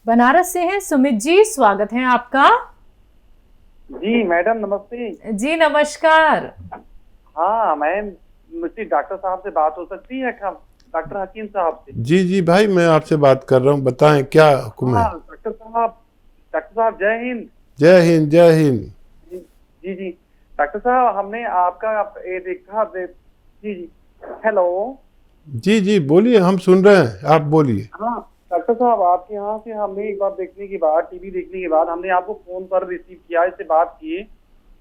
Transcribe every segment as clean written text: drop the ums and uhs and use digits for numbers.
बनारस से हैं सुमित जी, स्वागत है आपका। जी मैडम नमस्ते। जी नमस्कार। हाँ मैम, मुझसे डॉक्टर साहब से बात हो सकती है क्या? डॉक्टर हकीम साहब से। जी जी भाई, मैं आपसे बात कर रहा हूँ, बताएं क्या हुक्म है। हाँ डॉक्टर साहब जय हिंद। जय हिंद जय हिंद। जी जी जी। डॉक्टर साहब हमने आपका ये देखा जी जी। हेलो। जी जी बोलिए, हम सुन रहे हैं, आप बोलिए। हाँ डॉक्टर साहब, आपके यहाँ से हमने एक बार देखने के बाद, टीवी देखने के बाद हमने आपको फोन पर रिसीव किया, इससे बात की,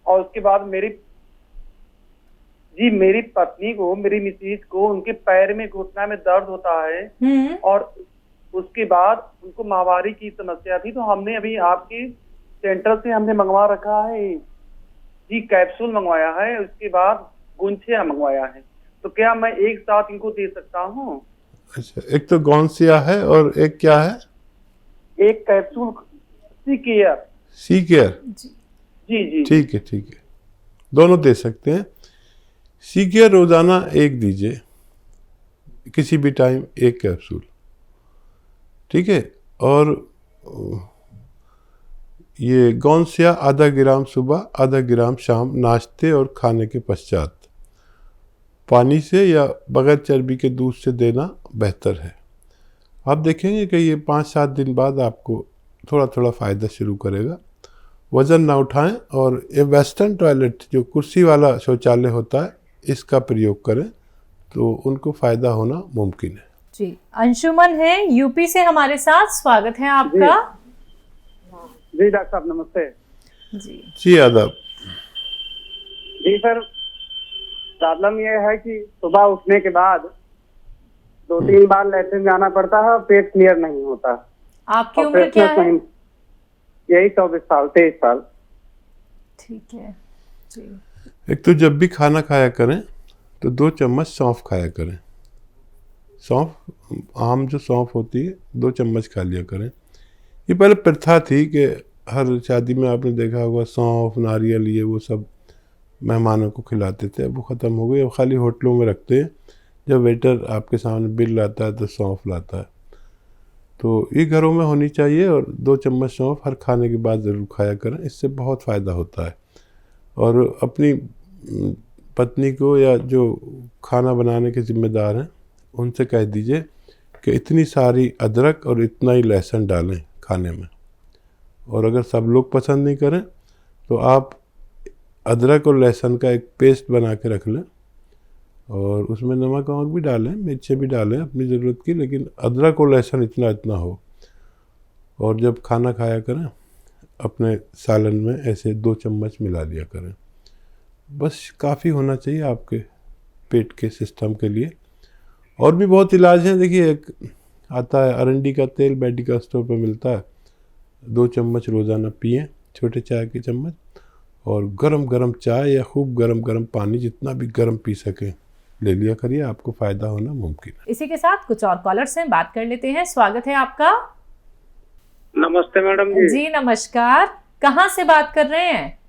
और उसके बाद मेरी पत्नी को, मेरी मिसेज को, उनके पैर में, घुटना में दर्द होता है, और उसके बाद उनको माहवारी की समस्या थी। तो हमने अभी आपके सेंटर से हमने मंगवा रखा है जी, कैप्सूल मंगवाया है, उसके बाद गुंछिया मंगवाया है। तो क्या मैं एक साथ इनको दे सकता हूँ? अच्छा, एक तो गौनसिया है और एक क्या है? एक कैप्सूल सी केयर। सी केयर। जी जी। ठीक है ठीक है, दोनों दे सकते हैं। सी केयर रोजाना एक दीजिए, किसी भी टाइम एक कैप्सूल, ठीक है। और ये गौनसिया आधा ग्राम सुबह, आधा ग्राम शाम, नाश्ते और खाने के पश्चात, पानी से या बगैर चर्बी के दूध से देना बेहतर है। आप देखेंगे कि ये 5-7 दिन बाद आपको थोड़ा थोड़ा फ़ायदा शुरू करेगा। वज़न ना उठाएं, और ये वेस्टर्न टॉयलेट जो कुर्सी वाला शौचालय होता है, इसका प्रयोग करें तो उनको फ़ायदा होना मुमकिन है। जी, अंशुमन है यूपी से हमारे साथ, स्वागत है आपका। जी डॉक्टर साहब नमस्ते। जी आदाब। जी सर, प्रॉब्लम ये है कि सुबह उठने के बाद 2-3 बार लैट्रिन जाना पड़ता है और पेट क्लियर नहीं होता। आपकी उम्र क्या है? यही 24 साल, 23 साल। ठीक है जी। एक तो जब भी खाना खाया करें तो 2 चम्मच सौंफ खाया करें। सौंफ, आम जो सौंफ होती है, 2 चम्मच खा लिया करें। ये पहले प्रथा थी कि हर शादी में आपने देखा होगा, सौंफ, नारियल, ये वो सब मेहमानों को खिलाते थे। अब वो ख़त्म हो गई, अब खाली होटलों में रखते हैं। जब वेटर आपके सामने बिल लाता है तो सौंफ लाता है। तो ये घरों में होनी चाहिए, और 2 चम्मच सौंफ हर खाने के बाद ज़रूर खाया करें, इससे बहुत फ़ायदा होता है। और अपनी पत्नी को या जो खाना बनाने के ज़िम्मेदार हैं, उनसे कह दीजिए कि इतनी सारी अदरक और इतना ही लहसुन डालें खाने में। और अगर सब लोग पसंद नहीं करें तो आप अदरक और लहसुन का एक पेस्ट बना के रख लें, और उसमें नमक वमक भी डालें, मिर्चें भी डालें अपनी ज़रूरत की, लेकिन अदरक और लहसुन इतना इतना हो। और जब खाना खाया करें, अपने सालन में ऐसे 2 चम्मच मिला दिया करें, बस काफ़ी होना चाहिए आपके पेट के सिस्टम के लिए। और भी बहुत इलाज हैं। देखिए, एक आता है अरंडी का तेल, मेडिकल स्टोर पर मिलता है, 2 चम्मच रोज़ाना पिएं, छोटे चाय के चम्मच। और गरम गरम चाय या खूब गरम गरम पानी, जितना भी गरम पी सकें, ले लिया करिए, आपको फ़ायदा होना मुमकिन है। इसी के साथ कुछ और कॉलर्स हैं, बात कर लेते हैं। स्वागत है आपका। नमस्ते मैडम जी। जी नमस्कार, कहाँ से बात कर रहे हैं?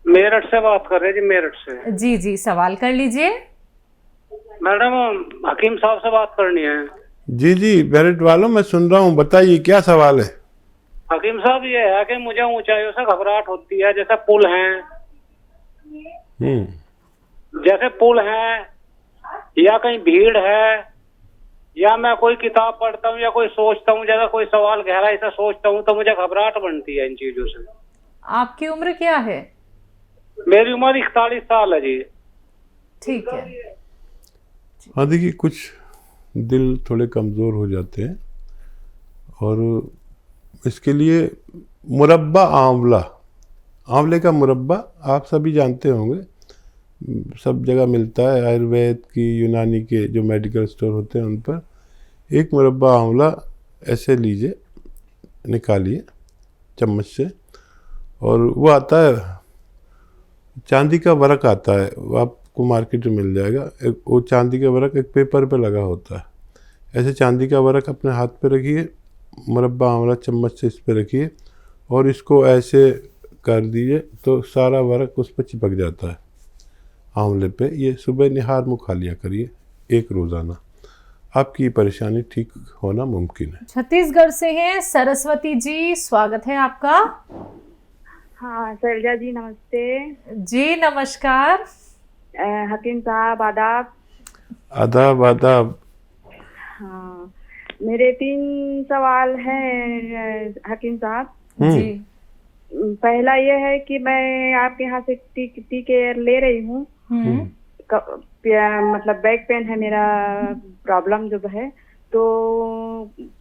मेरठ से बात कर रहे हैं जी, मेरठ से। जी जी, सवाल कर लीजिए। मैडम हकीम साहब से बात करनी है। जी जी, मेरठ वालों, मैं सुन रहा हूँ, बताइए क्या सवाल है। हकीम साहब, ये है कि मुझे ऊंचाइयों से घबराहट होती है, जैसे पुल हैं, या कहीं भीड़ है, या मैं कोई किताब पढ़ता हूँ या कोई सोचता हूँ, जैसा कोई सवाल गहराई से सोचता हूँ, तो मुझे घबराहट बनती है इन चीजों से। आपकी उम्र क्या है? मेरी उम्र 41 साल है जी। ठीक है। हाँ देखिए, कुछ दिल थोड़े कमज़ोर हो जाते हैं, और इसके लिए मुरब्बा आंवले का मुरब्बा आप सभी जानते होंगे, सब जगह मिलता है। आयुर्वेद की, यूनानी के जो मेडिकल स्टोर होते हैं उन पर एक मुरब्बा आंवला ऐसे लीजिए, निकालिए चम्मच से, और वो आता है, चांदी का वर्क आता है, वो आपको मार्केट में मिल जाएगा। वो चांदी का वर्क एक पेपर पे लगा होता है। ऐसे चांदी का वर्क अपने हाथ पे रखिए, मुरब्बा आंवला चम्मच से इस पे रखिए, और इसको ऐसे कर दीजिए तो सारा वर्क उस पर चिपक जाता है आंवले पे। ये सुबह निहार मुँह खा लिया करिए, एक रोज़ाना। आपकी परेशानी ठीक होना मुमकिन है। छत्तीसगढ़ से हैं सरस्वती जी, स्वागत है आपका। हाँ शैलजा जी नमस्ते। जी नमस्कार। हकीम साहब आदाब। आदाब आदाब। हाँ मेरे 3 सवाल हैं हकीम साहब। जी। पहला ये है कि मैं आपके यहाँ से टी केयर ले रही हूँ। मतलब बैक पेन है मेरा, प्रॉब्लम जो है, तो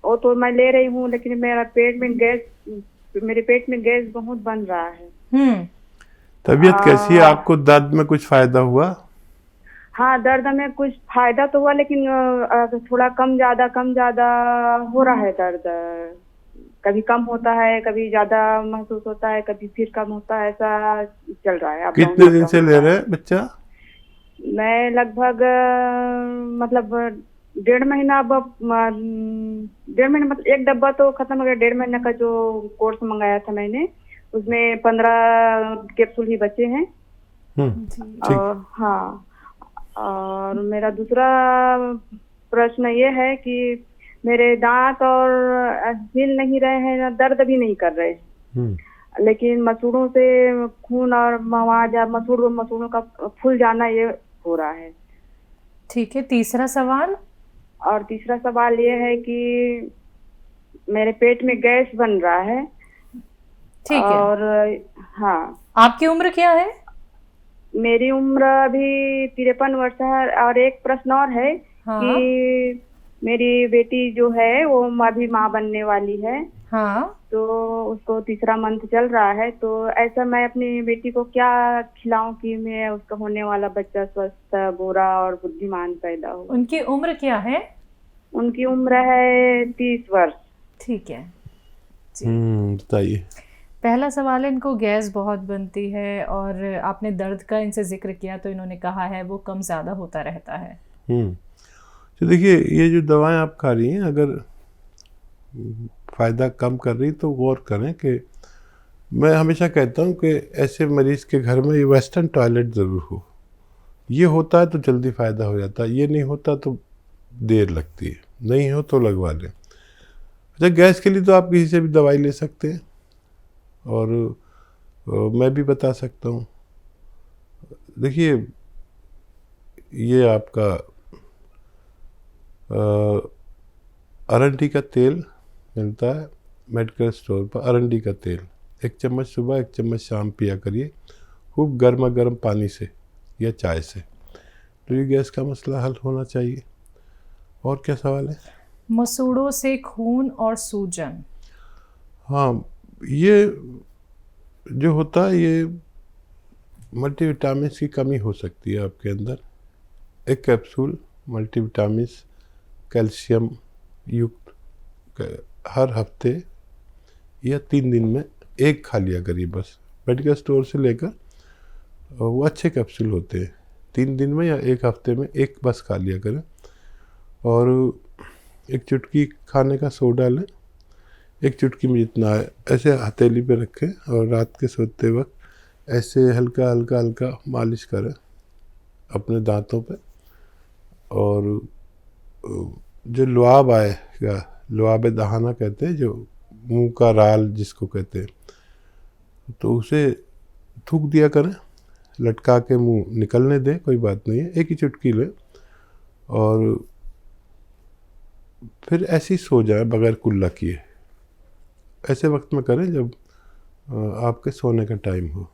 वो तो मैं ले रही हूँ, लेकिन मेरे पेट में गैस बहुत बन रहा है। तबीयत कैसी है? आपको दर्द में कुछ फायदा हुआ? हाँ दर्द में कुछ फायदा तो हुआ, लेकिन थोड़ा कम ज्यादा हो रहा है दर्द। कभी कम होता है, कभी ज्यादा महसूस होता है, कभी फिर कम होता है, ऐसा चल रहा है। कितने दिन से ले रहे हैं बच्चा? मैं लगभग मतलब 1.5 महीना, मतलब 1 डब्बा तो खत्म हो गया। 1.5 महीने का जो कोर्स मंगाया था मैंने, उसमें 15 कैप्सूल ही बचे हैं। हाँ, और मेरा दूसरा प्रश्न ये है कि मेरे दांत और हिल नहीं रहे हैं, दर्द भी नहीं कर रहे हैं, लेकिन मसूड़ों से खून और मसूड़ों का फूल जाना ये हो रहा है। ठीक है, तीसरा सवाल। और तीसरा सवाल ये है कि मेरे पेट में गैस बन रहा है। ठीक है। और हाँ, आपकी उम्र क्या है? मेरी उम्र अभी 53 वर्ष है। और एक प्रश्न और है कि मेरी बेटी जो है वो अभी माँ बनने वाली है। हाँ। तो उसको 3रा मंथ चल रहा है, तो ऐसा मैं अपनी बेटी को क्या खिलाऊं कि मैं उसका होने वाला बच्चा स्वस्थ, गोरा और बुद्धिमान पैदा हो। उनकी उम्र क्या है? उनकी उम्र है 30 वर्ष। ठीक है, बताइए। पहला सवाल है, इनको गैस बहुत बनती है और आपने दर्द का इनसे जिक्र किया तो इन्होंने कहा है वो कम ज़्यादा होता रहता है। तो देखिए, ये जो दवाएं आप खा रही हैं, अगर फ़ायदा कम कर रही तो गौर करें कि मैं हमेशा कहता हूं कि ऐसे मरीज़ के घर में ये वेस्टर्न टॉयलेट ज़रूर हो। ये होता है तो जल्दी फ़ायदा हो जाता है, ये नहीं होता तो देर लगती है। नहीं हो तो लगवा लें। अच्छा, गैस के लिए तो आप किसी से भी दवाई ले सकते हैं, और मैं भी बता सकता हूँ। देखिए, ये आपका अरंडी का तेल मिलता है मेडिकल स्टोर पर। अरंडी का तेल 1 चम्मच सुबह, 1 चम्मच शाम पिया करिए, खूब गर्मा गर्म पानी से या चाय से। तो ये गैस का मसला हल होना चाहिए। और क्या सवाल है? मसूड़ों से खून और सूजन। हाँ, ये जो होता है, ये मल्टीविटामिन की कमी हो सकती है आपके अंदर। 1 कैप्सूल मल्टीविटामिन कैल्शियम युक्त हर हफ्ते या 3 दिन में 1 खा लिया करिए बस। मेडिकल स्टोर से लेकर, वो अच्छे कैप्सूल होते हैं। 3 दिन में या 1 हफ्ते में 1 बस खा लिया करें। और 1 चुटकी खाने का सोडा लें, 1 चुटकी में जितना है, ऐसे हथेली पे रखें और रात के सोते वक्त ऐसे हल्का हल्का हल्का मालिश करें अपने दांतों पे। और जो लुआब आएगा, लुआब दहाना कहते हैं, जो मुंह का राल जिसको कहते हैं, तो उसे थूक दिया करें, लटका के मुंह निकलने दें, कोई बात नहीं है। 1 ही चुटकी लें और फिर ऐसे ही सो जाए बगैर कुल्ला किए। ऐसे वक्त में करें जब आपके सोने का टाइम हो,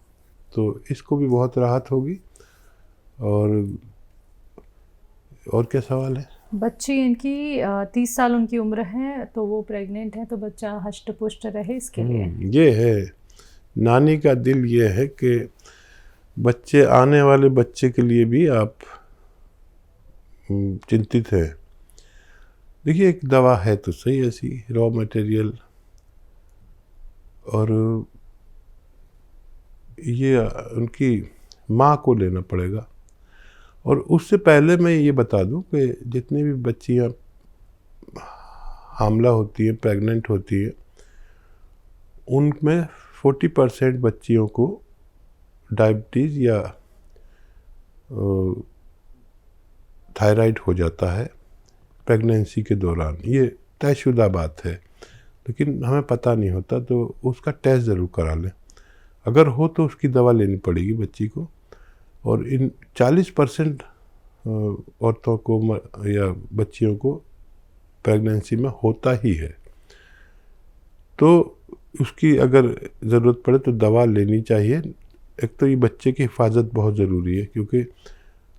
तो इसको भी बहुत राहत होगी। और क्या सवाल है? बच्ची इनकी 30 साल उनकी उम्र है, तो वो प्रेग्नेंट है, तो बच्चा हष्ट पुष्ट रहे इसके लिए। ये है, नानी का दिल ये है कि बच्चे, आने वाले बच्चे के लिए भी आप चिंतित हैं। देखिए, एक दवा है तो सही ऐसी रॉ मटेरियल, और ये उनकी माँ को लेना पड़ेगा। और उससे पहले मैं ये बता दूं कि जितनी भी बच्चियां हामला होती हैं, प्रेग्नेंट होती हैं, उनमें 40% बच्चियों को डायबिटीज़ या थायराइड हो जाता है प्रेगनेंसी के दौरान, ये तयशुदा बात है, लेकिन हमें पता नहीं होता तो उसका टेस्ट ज़रूर करा लें। अगर हो तो उसकी दवा लेनी पड़ेगी बच्ची को। और इन 40% औरतों को या बच्चियों को प्रेगनेंसी में होता ही है, तो उसकी अगर ज़रूरत पड़े तो दवा लेनी चाहिए। एक तो ये बच्चे की हिफाजत बहुत ज़रूरी है, क्योंकि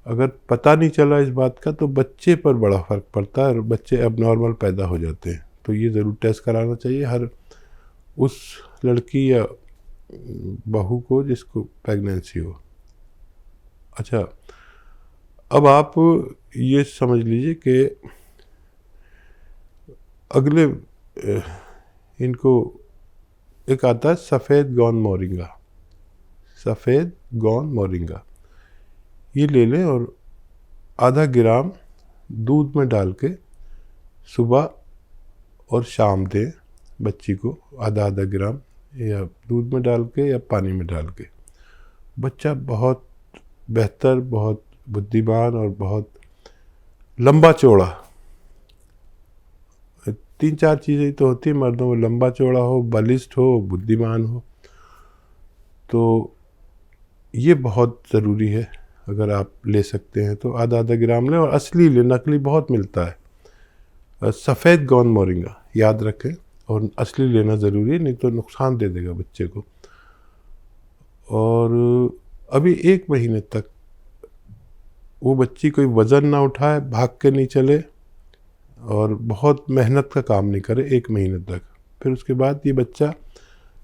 अगर पता नहीं चला इस बात का तो बच्चे पर बड़ा फ़र्क पड़ता है और बच्चे एबनॉर्मल पैदा हो जाते हैं। तो ये ज़रूर टेस्ट कराना चाहिए हर उस लड़की या बहू को जिसको प्रेगनेंसी हो। अच्छा, अब आप ये समझ लीजिए कि अगले इनको एक आता है सफ़ेद गौन मोरिंगा। सफ़ेद गौन मोरिंगा ये ले लें और आधा ग्राम दूध में डाल के सुबह और शाम दें बच्ची को, आधा आधा ग्राम या दूध में डाल के या पानी में डाल के। बच्चा बहुत बेहतर, बहुत बुद्धिमान और बहुत लंबा चौड़ा, 3-4 चीज़ें ही तो होती हैं मर्दों में, लंबा चौड़ा हो, बलिष्ठ हो, बुद्धिमान हो। तो ये बहुत ज़रूरी है। अगर आप ले सकते हैं तो आधा आधा ग्राम लें, और असली लें, नकली बहुत मिलता है। सफ़ेद गौन मोरिंगा याद रखें, और असली लेना ज़रूरी है, नहीं तो नुकसान दे देगा बच्चे को। और अभी 1 महीने तक वो बच्ची कोई वज़न ना उठाए, भाग के नहीं चले और बहुत मेहनत का काम नहीं करे 1 महीने तक। फिर उसके बाद ये बच्चा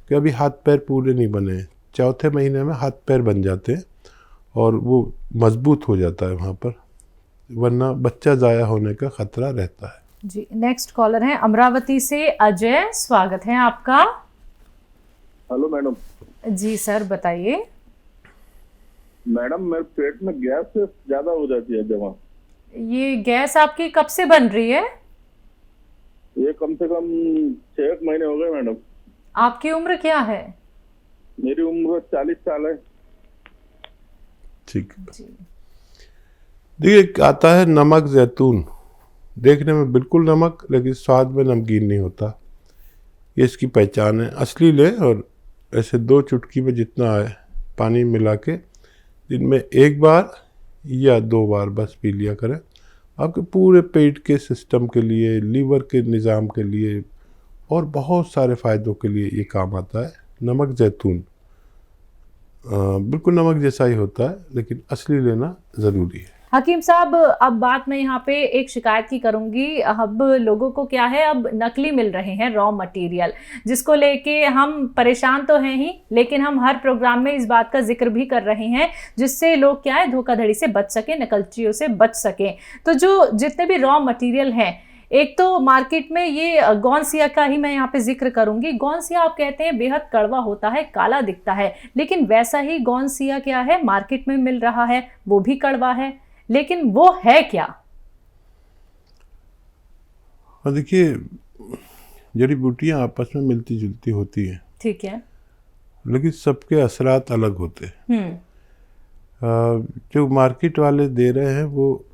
कि अभी हाथ पैर पूरे नहीं बने, 4थे महीने में हाथ पैर बन जाते हैं और वो मजबूत हो जाता है वहाँ पर, वरना बच्चा ज़ाया होने का ख़तरा रहता है। जी, नेक्स्ट कॉलर है अमरावती से अजय, स्वागत है आपका। Hello madam. जी सर, बताइए। मैडम, मेरे पेट में गैस ज़्यादा हो जाती है जमा। ये गैस आपकी कब से बन रही है? ये कम से कम 6 महीने हो गए मैडम। आपकी उम्र क्या है? मेरी उम्र 40 साल है। ठीक, देखिए एक आता है नमक जैतून, देखने में बिल्कुल नमक लेकिन स्वाद में नमकीन नहीं होता, ये इसकी पहचान है। असली लें और ऐसे 2 चुटकी में जितना है पानी मिला के दिन में 1 बार या 2 बार बस पी लिया करें। आपके पूरे पेट के सिस्टम के लिए, लीवर के निज़ाम के लिए और बहुत सारे फ़ायदों के लिए ये काम आता है। नमक जैतून बिल्कुल नमक जैसा ही होता है, लेकिन असली लेना ज़रूरी है। हकीम साहब, अब बात मैं यहाँ पे एक शिकायत की करूँगी। अब लोगों को क्या है, अब नकली मिल रहे हैं रॉ मटेरियल, जिसको लेके हम परेशान तो हैं ही, लेकिन हम हर प्रोग्राम में इस बात का जिक्र भी कर रहे हैं जिससे लोग क्या है धोखाधड़ी से बच सकें, नकलचियों से बच सकें। तो जो जितने भी रॉ मटेरियल हैं, एक तो मार्केट में ये गौनसिया का ही मैं यहाँ पे जिक्र करूंगी। गौनसिया आप कहते हैं बेहद कड़वा होता है, काला दिखता है, लेकिन वैसा ही गौनसिया क्या है मार्केट में मिल रहा है, वो भी कड़वा है, लेकिन वो है क्या? देखिए, जड़ी बूटियाँ आपस में मिलती जुलती होती हैं, ठीक है, लेकिन सबके असरात अलग होते हैं। जो मार्केट वाले दे रहे हैं वो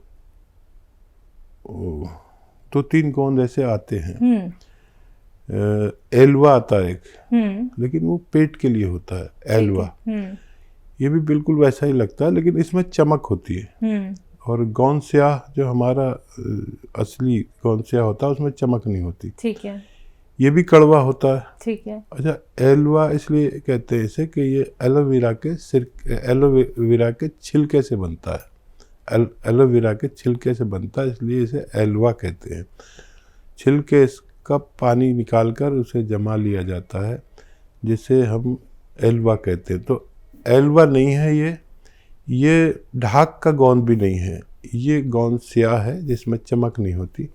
2-3 गोंद ऐसे आते हैं। एलवा आता है एक, लेकिन वो पेट के लिए होता है एलवा। ये भी बिल्कुल वैसा ही लगता है, लेकिन इसमें चमक होती है। और गौनसिया जो हमारा असली गौनसिया होता है उसमें चमक नहीं होती, ठीक है। ये भी कड़वा होता है, ठीक है। अच्छा, एलवा इसलिए कहते हैं इसे कि ये एलोवेरा के छिलके से बनता है। एलोवेरा के छिलके से बनता है, इसलिए इसे एलवा कहते हैं। छिलके का पानी निकालकर उसे जमा लिया जाता है, जिसे हम एलवा कहते हैं। तो एलवा नहीं है ये ढाक का गोंद भी नहीं है, ये गोंद स्याह है जिसमें चमक नहीं होती।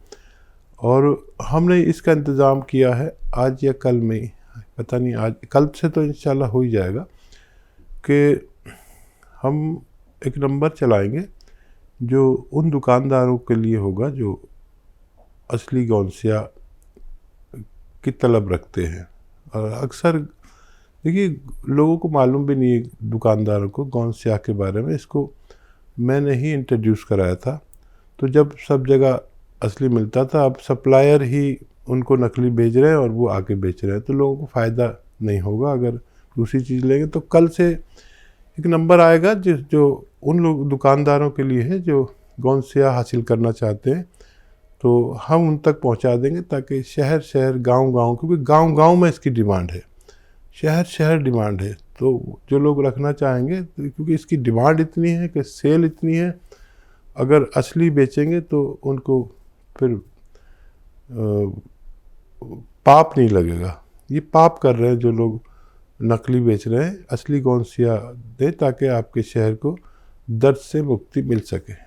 और हमने इसका इंतज़ाम किया है आज या कल में ही, पता नहीं आज कल से तो इंशाल्लाह हो ही जाएगा, कि हम एक नंबर चलाएंगे जो उन दुकानदारों के लिए होगा जो असली गौनसिया की तलब रखते हैं। और अक्सर देखिए लोगों को मालूम भी नहीं है, दुकानदारों को, गौनसिया के बारे में। इसको मैंने ही इंट्रोड्यूस कराया था, तो जब सब जगह असली मिलता था, अब सप्लायर ही उनको नकली बेच रहे हैं और वो आके बेच रहे हैं, तो लोगों को फ़ायदा नहीं होगा। अगर दूसरी चीज़ लेंगे तो कल से एक नंबर आएगा जो उन लोग दुकानदारों के लिए है जो गौन सिया हासिल करना चाहते हैं, तो हम उन तक पहुंचा देंगे, ताकि शहर शहर गांव-गांव, क्योंकि गांव-गांव में इसकी डिमांड है, शहर शहर डिमांड है, तो जो लोग रखना चाहेंगे, तो क्योंकि इसकी डिमांड इतनी है कि सेल इतनी है, अगर असली बेचेंगे तो उनको फिर पाप नहीं लगेगा। ये पाप कर रहे हैं जो लोग नकली बेच रहे हैं, असली गौन सिया दें ताकि आपके शहर को दर्द से मुक्ति मिल सके।